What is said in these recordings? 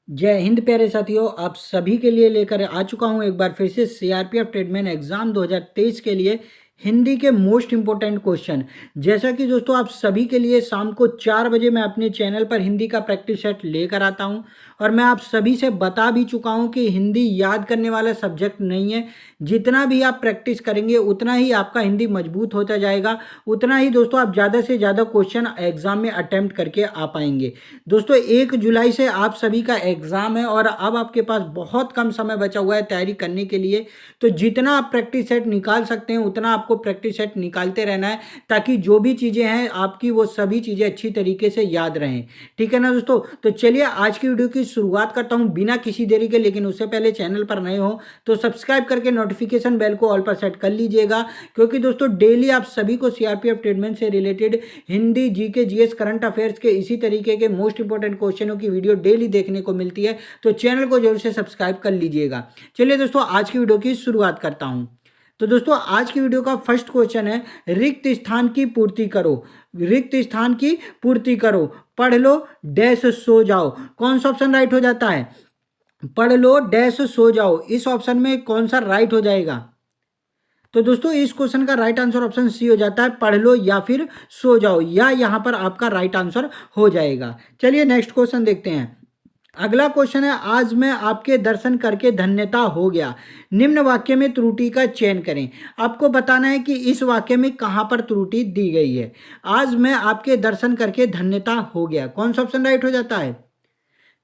जय हिंद प्यारे साथियों, आप सभी के लिए लेकर आ चुका हूं एक बार फिर से सीआरपीएफ ट्रेडमैन एग्जाम 2023 के लिए हिंदी के मोस्ट इंपॉर्टेंट क्वेश्चन। जैसा कि दोस्तों आप सभी के लिए शाम को 4 बजे मैं अपने चैनल पर हिंदी का प्रैक्टिस सेट लेकर आता हूं और मैं आप सभी से बता भी चुका हूं कि हिंदी याद करने वाला सब्जेक्ट नहीं है। जितना भी आप प्रैक्टिस करेंगे उतना ही आपका हिंदी मजबूत होता जाएगा, उतना ही दोस्तों आप ज़्यादा से ज़्यादा क्वेश्चन एग्जाम में अटेम्प्ट करके आ पाएंगे। दोस्तों 1 जुलाई से आप सभी का एग्ज़ाम है और अब आपके पास बहुत कम समय बचा हुआ है तैयारी करने के लिए। तो जितना आप प्रैक्टिस सेट निकाल सकते हैं उतना आपको प्रैक्टिस सेट निकालते रहना है, ताकि जो भी चीज़ें हैं आपकी वो सभी चीज़ें अच्छी तरीके से याद रहें। ठीक है ना दोस्तों? तो चलिए आज की वीडियो की शुरुआत करता हूँ बिना किसी देरी के। लेकिन उससे पहले चैनल पर नए हो तो सब्सक्राइब करके नोटिफिकेशन बेल को ऑल पर सेट कर लीजिएगा, क्योंकि दोस्तों डेली आप सभी को सीआरपीएफ ट्रेडमैन से related Hindi, GK, GS, current affairs के इसी तरीके के मोस्ट इंपॉर्टेंट क्वेश्चनों की वीडियो डेली देखने को मिलती है। तो चैनल को जरूर से सब्सक्राइब कर लीजिएगा। चलिए दोस्तों आज की वीडियो की शुरुआत करता हूं। तो दोस्तों आज की वीडियो का फर्स्ट क्वेश्चन है, रिक्त स्थान की पूर्ति करो। रिक्त स्थान की पूर्ति करो, पढ़ लो डैश सो जाओ। कौन सा ऑप्शन राइट हो जाता है? पढ़ लो डैश सो जाओ, इस ऑप्शन में कौन सा राइट हो जाएगा? तो दोस्तों इस क्वेश्चन का राइट आंसर ऑप्शन सी हो जाता है, पढ़ लो या फिर सो जाओ, या यहां पर आपका राइट आंसर हो जाएगा। चलिए नेक्स्ट क्वेश्चन देखते हैं। अगला क्वेश्चन है, आज मैं आपके दर्शन करके धन्यता हो गया। निम्न वाक्य में त्रुटि का चयन करें। आपको बताना है कि इस वाक्य में कहां पर त्रुटि दी गई है। आज मैं आपके दर्शन करके धन्यता हो गया, कौन सा ऑप्शन राइट हो जाता है?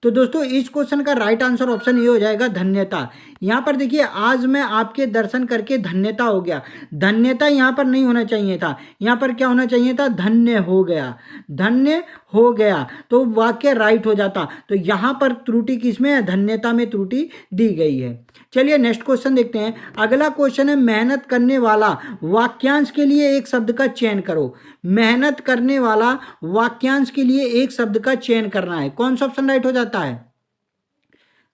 तो दोस्तों इस क्वेश्चन का राइट आंसर ऑप्शन ये हो जाएगा, धन्यता। यहाँ पर देखिए, आज मैं आपके दर्शन करके धन्यता हो गया। धन्यता यहाँ पर नहीं होना चाहिए था, यहाँ पर क्या होना चाहिए था? धन्य हो गया। धन्य हो गया तो वाक्य राइट हो जाता। तो यहाँ पर त्रुटि किसमें है? धन्यता में त्रुटि दी गई है। चलिए नेक्स्ट क्वेश्चन देखते हैं। अगला क्वेश्चन है, मेहनत करने वाला वाक्यांश के लिए एक शब्द का चयन करो। मेहनत करने वाला वाक्यांश के लिए एक शब्द का चयन करना है, कौन सा ऑप्शन राइट हो जाता है?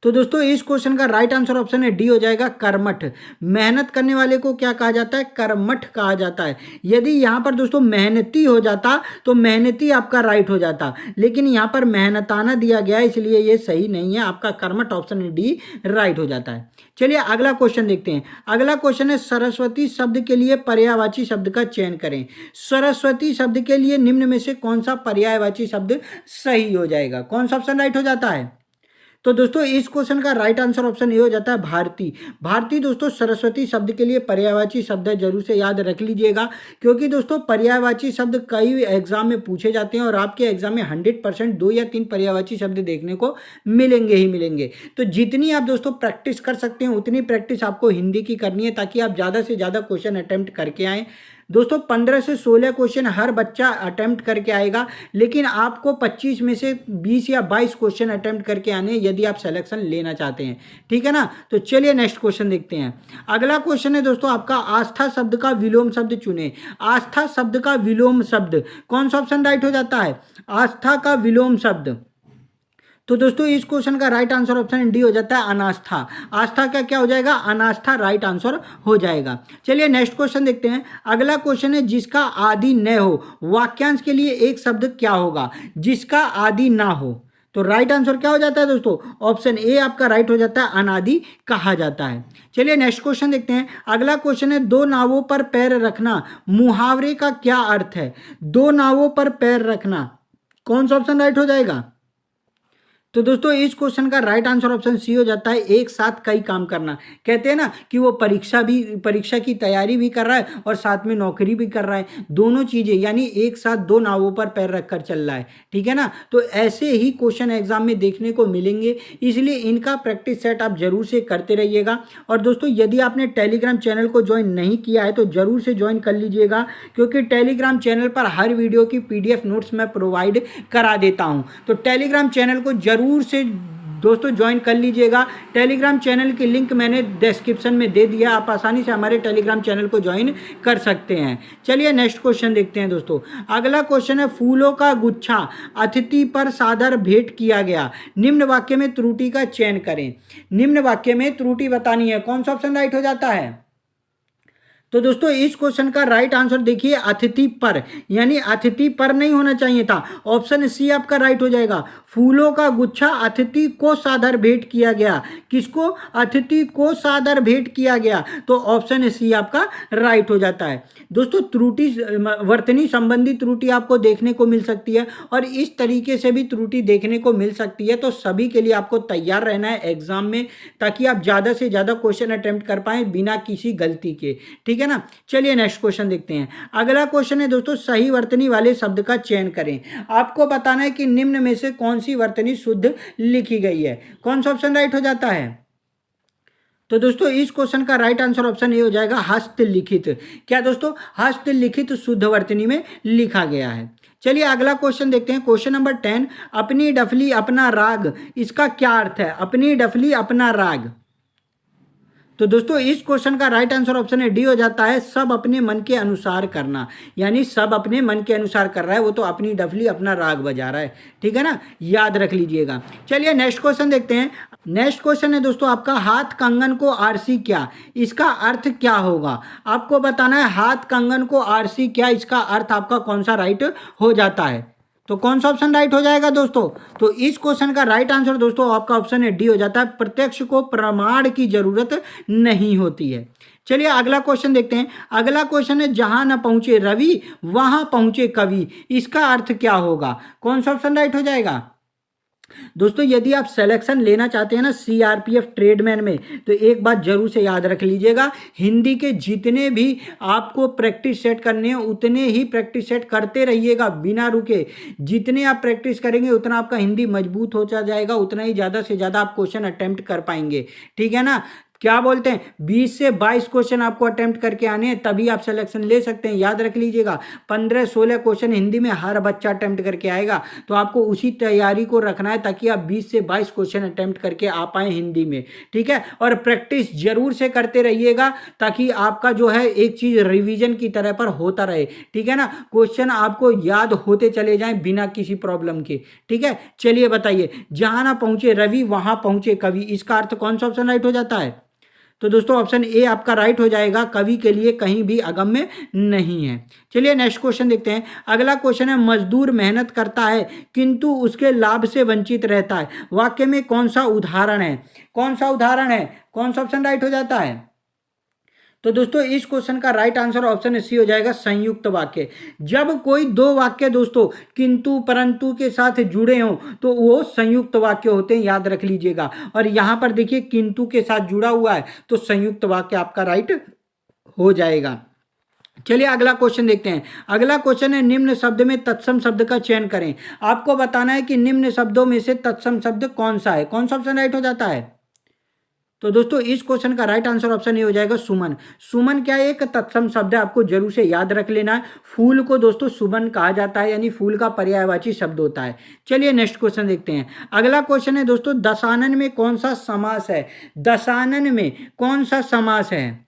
तो दोस्तों इस क्वेश्चन का राइट आंसर ऑप्शन है डी हो जाएगा, कर्मठ। मेहनत करने वाले को क्या कहा जाता है? कर्मठ कहा जाता है। यदि यहाँ पर दोस्तों मेहनती हो जाता तो मेहनती आपका राइट हो जाता, लेकिन यहाँ पर मेहनताना दिया गया है इसलिए ये सही नहीं है, आपका कर्मठ ऑप्शन डी राइट हो जाता है। चलिए अगला क्वेश्चन देखते हैं। अगला क्वेश्चन है, सरस्वती शब्द के लिए पर्यायवाची शब्द का चयन करें। सरस्वती शब्द के लिए निम्न में से कौन सा पर्यायवाची शब्द सही हो जाएगा? कौन सा ऑप्शन राइट हो जाता है? तो दोस्तों इस क्वेश्चन का राइट आंसर ऑप्शन ये हो जाता है, भारती। भारती दोस्तों सरस्वती शब्द के लिए पर्यायवाची शब्द है, जरूर से याद रख लीजिएगा, क्योंकि दोस्तों पर्यायवाची शब्द कई एग्जाम में पूछे जाते हैं और आपके एग्जाम में 100% 2 या 3 पर्यायवाची शब्द देखने को मिलेंगे ही मिलेंगे। तो जितनी आप दोस्तों प्रैक्टिस कर सकते हैं उतनी प्रैक्टिस आपको हिंदी की करनी है, ताकि आप ज़्यादा से ज़्यादा क्वेश्चन अटेम्प्ट करके आएँ। दोस्तों 15 से 16 क्वेश्चन हर बच्चा अटेम्प्ट करके आएगा, लेकिन आपको 25 में से 20 या 22 क्वेश्चन अटेम्प्ट करके आने यदि आप सिलेक्शन लेना चाहते हैं। ठीक है ना? तो चलिए नेक्स्ट क्वेश्चन देखते हैं। अगला क्वेश्चन है दोस्तों आपका, आस्था शब्द का विलोम शब्द चुने। आस्था शब्द का विलोम शब्द, कौन सा ऑप्शन राइट हो जाता है? आस्था का विलोम शब्द। तो दोस्तों इस क्वेश्चन का राइट आंसर ऑप्शन डी हो जाता है, अनास्था। आस्था का क्या हो जाएगा? अनास्था राइट आंसर हो जाएगा। चलिए नेक्स्ट क्वेश्चन देखते हैं। अगला क्वेश्चन है, जिसका आदि न हो, वाक्यांश के लिए एक शब्द क्या होगा? जिसका आदि ना हो। तो राइट आंसर क्या हो जाता है दोस्तों? ऑप्शन ए आपका राइट हो जाता है, अनादि कहा जाता है। चलिए नेक्स्ट क्वेश्चन देखते हैं। अगला क्वेश्चन है, दो नावों पर पैर रखना, मुहावरे का क्या अर्थ है? दो नावों पर पैर रखना, कौन सा ऑप्शन राइट हो जाएगा? तो दोस्तों इस क्वेश्चन का राइट आंसर ऑप्शन सी हो जाता है, एक साथ कई काम करना। कहते हैं ना कि वो परीक्षा की तैयारी भी कर रहा है और साथ में नौकरी भी कर रहा है, दोनों चीज़ें, यानी एक साथ दो नावों पर पैर रखकर चल रहा है। ठीक है ना? तो ऐसे ही क्वेश्चन एग्जाम में देखने को मिलेंगे, इसलिए इनका प्रैक्टिस सेट आप जरूर से करते रहिएगा। और दोस्तों यदि आपने टेलीग्राम चैनल को ज्वाइन नहीं किया है तो जरूर से ज्वाइन कर लीजिएगा, क्योंकि टेलीग्राम चैनल पर हर वीडियो की PDF नोट्स मैं प्रोवाइड करा देता हूँ। तो टेलीग्राम चैनल को जरूर से दोस्तों ज्वाइन कर लीजिएगा। टेलीग्राम चैनल की लिंक मैंने डिस्क्रिप्शन में दे दिया, आप आसानी से हमारे टेलीग्राम चैनल को ज्वाइन कर सकते हैं। चलिए नेक्स्ट क्वेश्चन देखते हैं दोस्तों। अगला क्वेश्चन है, फूलों का गुच्छा अतिथि पर सादर भेंट किया गया। निम्न वाक्य में त्रुटि का चयन करें। निम्न वाक्य में त्रुटि बतानी है, कौन सा ऑप्शन राइट हो जाता है? तो दोस्तों इस क्वेश्चन का राइट आंसर देखिए अतिथि पर, यानी अतिथि पर नहीं होना चाहिए था, ऑप्शन सी आपका राइट हो जाएगा। फूलों का गुच्छा अतिथि को सादर भेंट किया गया, किसको? अतिथि को सादर भेंट किया गया, तो ऑप्शन सी आपका राइट हो जाता है। दोस्तों त्रुटि वर्तनी संबंधी त्रुटि आपको देखने को मिल सकती है और इस तरीके से भी त्रुटि देखने को मिल सकती है, तो सभी के लिए आपको तैयार रहना है एग्जाम में, ताकि आप ज़्यादा से ज़्यादा क्वेश्चन अटेम्प्ट कर पाएं बिना किसी गलती के, ठीक है ना। चलिए नेक्स्ट क्वेश्चन देखते हैं। अगला क्वेश्चन है दोस्तों, सही वर्तनी वाले शब्द का चयन करें। आपको बताना है कि निम्न में से कौन सी वर्तनी शुद्ध लिखी गई है। कौन सा ऑप्शन राइट हो जाता है? तो दोस्तों इस क्वेश्चन का राइट आंसर ऑप्शन ए हो जाएगा हस्तलिखित। क्या दोस्तों? हस्तलिखित शुद्ध वर्तनी में लिखा गया है। चलिए अगला क्वेश्चन देखते हैं, क्वेश्चन नंबर 10। अपनी डफली अपना राग, इसका क्या अर्थ है? अपनी डफली अपना राग। तो दोस्तों इस क्वेश्चन का राइट आंसर ऑप्शन है डी हो जाता है, सब अपने मन के अनुसार करना, यानी सब अपने मन के अनुसार कर रहा है, वो तो अपनी डफली अपना राग बजा रहा है, ठीक है ना, याद रख लीजिएगा। चलिए नेक्स्ट क्वेश्चन देखते हैं। नेक्स्ट क्वेश्चन है दोस्तों आपका, हाथ कंगन को आरसी क्या, इसका अर्थ क्या होगा? आपको बताना है हाथ कंगन को आरसी क्या, इसका अर्थ आपका कौन सा राइट हो जाता है। तो कौन सा ऑप्शन राइट हो जाएगा दोस्तों? तो इस क्वेश्चन का राइट आंसर दोस्तों आपका ऑप्शन है डी हो जाता है, प्रत्यक्ष को प्रमाण की जरूरत नहीं होती है। चलिए अगला क्वेश्चन देखते हैं। अगला क्वेश्चन है, जहां न पहुंचे रवि वहां पहुंचे कवि, इसका अर्थ क्या होगा? कौन सा ऑप्शन राइट हो जाएगा? दोस्तों यदि आप सिलेक्शन लेना चाहते हैं ना सीआरपीएफ ट्रेडमैन में, तो एक बात जरूर से याद रख लीजिएगा, हिंदी के जितने भी आपको प्रैक्टिस सेट करने हैं उतने ही प्रैक्टिस सेट करते रहिएगा बिना रुके। जितने आप प्रैक्टिस करेंगे उतना आपका हिंदी मजबूत होता जाएगा, उतना ही ज़्यादा से ज़्यादा आप क्वेश्चन अटेम्प्ट कर पाएंगे, ठीक है ना। क्या बोलते हैं, 20 से 22 क्वेश्चन आपको अटेम्प्ट करके आने हैं, तभी आप सिलेक्शन ले सकते हैं। याद रख लीजिएगा 15-16 क्वेश्चन हिंदी में हर बच्चा अटेम्प्ट करके आएगा, तो आपको उसी तैयारी को रखना है ताकि आप 20 से 22 क्वेश्चन अटेम्प्ट करके आ पाए हिंदी में, ठीक है। और प्रैक्टिस जरूर से करते रहिएगा ताकि आपका जो है एक चीज़ रिविजन की तरह पर होता रहे, ठीक है ना, क्वेश्चन आपको याद होते चले जाएं बिना किसी प्रॉब्लम के, ठीक है। चलिए बताइए, जहां ना पहुंचे रवि वहां पहुंचे कवि, इसका अर्थ कौन सा ऑप्शन राइट हो जाता है? तो दोस्तों ऑप्शन ए आपका राइट हो जाएगा, कवि के लिए कहीं भी अगम्य नहीं है। चलिए नेक्स्ट क्वेश्चन देखते हैं। अगला क्वेश्चन है, मजदूर मेहनत करता है किंतु उसके लाभ से वंचित रहता है, वाक्य में कौन सा उदाहरण है? कौन सा उदाहरण है? कौन सा ऑप्शन राइट हो जाता है? तो दोस्तों इस क्वेश्चन का राइट आंसर ऑप्शन सी हो जाएगा, संयुक्त वाक्य। जब कोई दो वाक्य दोस्तों किंतु परंतु के साथ जुड़े हों तो वो संयुक्त वाक्य होते हैं, याद रख लीजिएगा। और यहां पर देखिए किंतु के साथ जुड़ा हुआ है तो संयुक्त वाक्य आपका राइट हो जाएगा। चलिए अगला क्वेश्चन देखते हैं। अगला क्वेश्चन है, निम्न शब्द में तत्सम शब्द का चयन करें। आपको बताना है कि निम्न शब्दों में से तत्सम शब्द कौन सा है। कौन सा ऑप्शन राइट हो जाता है? तो दोस्तों इस क्वेश्चन का राइट आंसर ऑप्शन ये हो जाएगा, सुमन। सुमन क्या है? एक तत्सम शब्द है, आपको जरूर से याद रख लेना है। फूल को दोस्तों सुमन कहा जाता है, यानी फूल का पर्यायवाची शब्द होता है। चलिए नेक्स्ट क्वेश्चन देखते हैं। अगला क्वेश्चन है दोस्तों, दशानन में कौन सा समास है? दशानन में कौन सा समास है?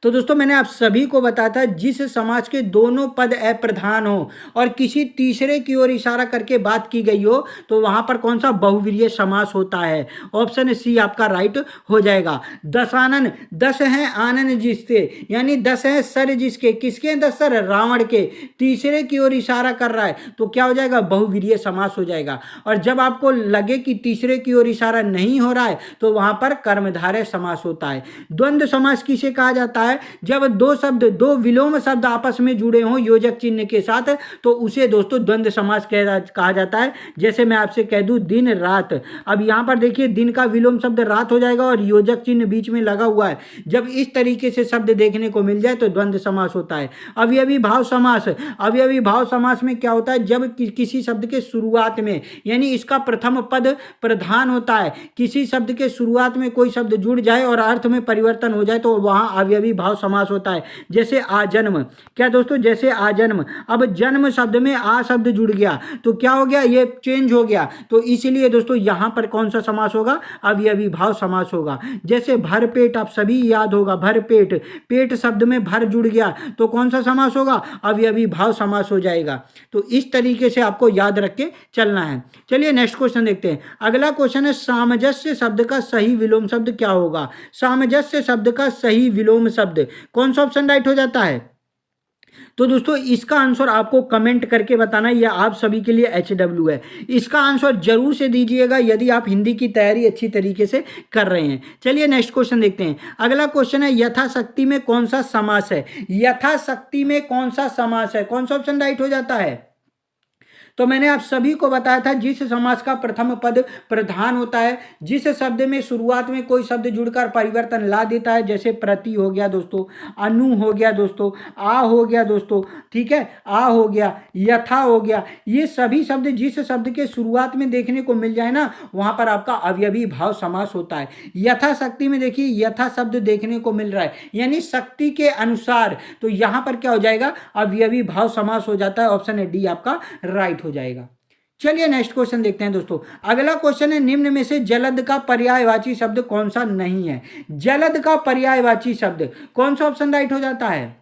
तो दोस्तों मैंने आप सभी को बताया था, जिस समाज के दोनों पद अप्रधान हो और किसी तीसरे की ओर इशारा करके बात की गई हो तो वहां पर कौन सा बहुवीर्य समास होता है। ऑप्शन सी आपका राइट हो जाएगा। दशानन, दस है आनन जिसके, यानी 10 है सर जिसके, किसके 10 सर? रावण के। तीसरे की ओर इशारा कर रहा है तो क्या हो जाएगा? बहुवीर्य समास हो जाएगा। और जब आपको लगे कि तीसरे की ओर इशारा नहीं हो रहा है तो वहां पर कर्मधारय समास होता है। द्वंद्व समास किसे कहा जाता है? जब दो शब्द, दो विलोम शब्द आपस में जुड़े हों योजक चिन्ह के साथ, तो उसे दोस्तों द्वंद्व समास कहा जाता है। जैसे मैं आपसे कह दूं दिन रात, अब यहां पर देखिए दिन का विलोम शब्द रात हो जाएगा और योजक चिन्ह बीच में लगा हुआ है। जब इस तरीके से शब्द देखने को मिल जाए तो द्वंद्व समास होता है। अवयवी भाव समास, अवयवी भाव समास में क्या होता है? जब किसी शब्द के शुरुआत में, यानी इसका प्रथम पद प्रधान होता है, किसी शब्द के शुरुआत में कोई शब्द जुड़ जाए और अर्थ में परिवर्तन हो जाए तो वहां अवयवी भाव समास होता है। जैसे आजन्म, क्या दोस्तों? जैसे आजन्म, अब जन्म शब्द में आ शब्द जुड़ गया तो क्या हो गया? ये चेंज हो गया, तो इसीलिए दोस्तों यहां पर कौन सा समास होगा? अवयवी भाव समास होगा। जैसे भरपेट, आप सभी याद होगा, भरपेट, पेट शब्द में भर जुड़ गया तो कौन सा समास होगा? अवयवी भाव समास हो जाएगा। तो इस तरीके से आपको याद रख के चलना है। चलिए नेक्स्ट क्वेश्चन देखते हैं। अगला क्वेश्चन है, सामंजस्य शब्द का सही विलोम शब्द क्या होगा? सामंजस्य शब्द का सही विलोम शब्द शब्द, कौन सा ऑप्शन राइट हो जाता है? तो दोस्तों इसका आंसर आपको कमेंट करके बताना, यह आप सभी के लिए HW है। इसका आंसर जरूर से दीजिएगा यदि आप हिंदी की तैयारी अच्छी तरीके से कर रहे हैं। चलिए नेक्स्ट क्वेश्चन देखते हैं। अगला क्वेश्चन है यथाशक्ति में कौन सा समास है? यथाशक्ति में कौन सा समास है? कौन सा ऑप्शन राइट हो जाता है? तो मैंने आप सभी को बताया था जिस समास का प्रथम पद प्रधान होता है, जिस शब्द में शुरुआत में कोई शब्द जुड़कर परिवर्तन ला देता है, जैसे प्रति हो गया दोस्तों, अनु हो गया दोस्तों, आ हो गया दोस्तों, ठीक है, आ हो गया, यथा हो गया, ये सभी शब्द जिस शब्द के शुरुआत में देखने को मिल जाए ना, वहां पर आपका अवयवी भाव समास होता है। यथाशक्ति में देखिए यथा शब्द देखने को मिल रहा है, यानी शक्ति के अनुसार, तो यहां पर क्या हो जाएगा? अवयवी भाव समास हो जाता है। ऑप्शन है डी आपका राइट हो जाएगा। चलिए नेक्स्ट क्वेश्चन देखते हैं दोस्तों। अगला क्वेश्चन है निम्न में से जलद का पर्यायवाची शब्द कौन सा नहीं है? जलद का पर्यायवाची शब्द कौन सा ऑप्शन राइट हो जाता है?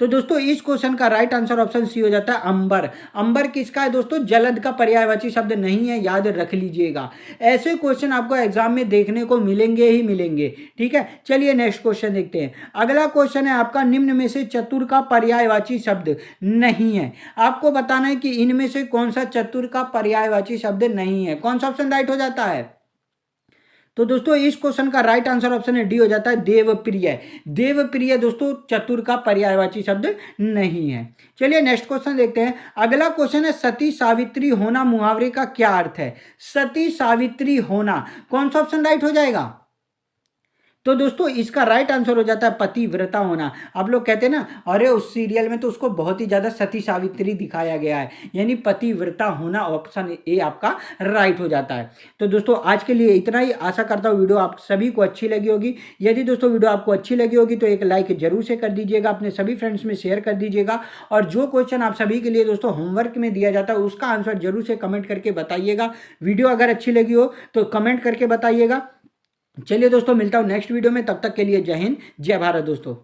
तो दोस्तों इस क्वेश्चन का राइट आंसर ऑप्शन सी हो जाता है अंबर। अंबर किसका है दोस्तों? जलद का पर्यायवाची शब्द नहीं है, याद रख लीजिएगा। ऐसे क्वेश्चन आपको एग्जाम में देखने को मिलेंगे ही मिलेंगे, ठीक है। चलिए नेक्स्ट क्वेश्चन देखते हैं। अगला क्वेश्चन है आपका निम्न में से चतुर का पर्यायवाची शब्द नहीं है। आपको बताना है कि इनमें से कौन सा चतुर का पर्यायवाची शब्द नहीं है। कौन सा ऑप्शन राइट हो जाता है? तो दोस्तों इस क्वेश्चन का राइट आंसर ऑप्शन है डी हो जाता है देवप्रिय। देवप्रिय दोस्तों चतुर का पर्यायवाची शब्द नहीं है। चलिए नेक्स्ट क्वेश्चन देखते हैं। अगला क्वेश्चन है सती सावित्री होना मुहावरे का क्या अर्थ है? सती सावित्री होना, कौन सा ऑप्शन राइट हो जाएगा? तो दोस्तों इसका राइट आंसर हो जाता है पतिव्रता होना। आप लोग कहते हैं ना, अरे उस सीरियल में तो उसको बहुत ही ज्यादा सती सावित्री दिखाया गया है, यानी पतिव्रता होना। ऑप्शन ए आपका राइट हो जाता है। तो दोस्तों आज के लिए इतना ही। आशा करता हूँ वीडियो आप सभी को अच्छी लगी होगी। यदि दोस्तों वीडियो आपको अच्छी लगी होगी तो एक लाइक जरूर से कर दीजिएगा, अपने सभी फ्रेंड्स में शेयर कर दीजिएगा, और जो क्वेश्चन आप सभी के लिए दोस्तों होमवर्क में दिया जाता है उसका आंसर जरूर से कमेंट करके बताइएगा। वीडियो अगर अच्छी लगी हो तो कमेंट करके बताइएगा। चलिए दोस्तों मिलता हूं नेक्स्ट वीडियो में, तब तक के लिए जय हिंद जय भारत दोस्तों।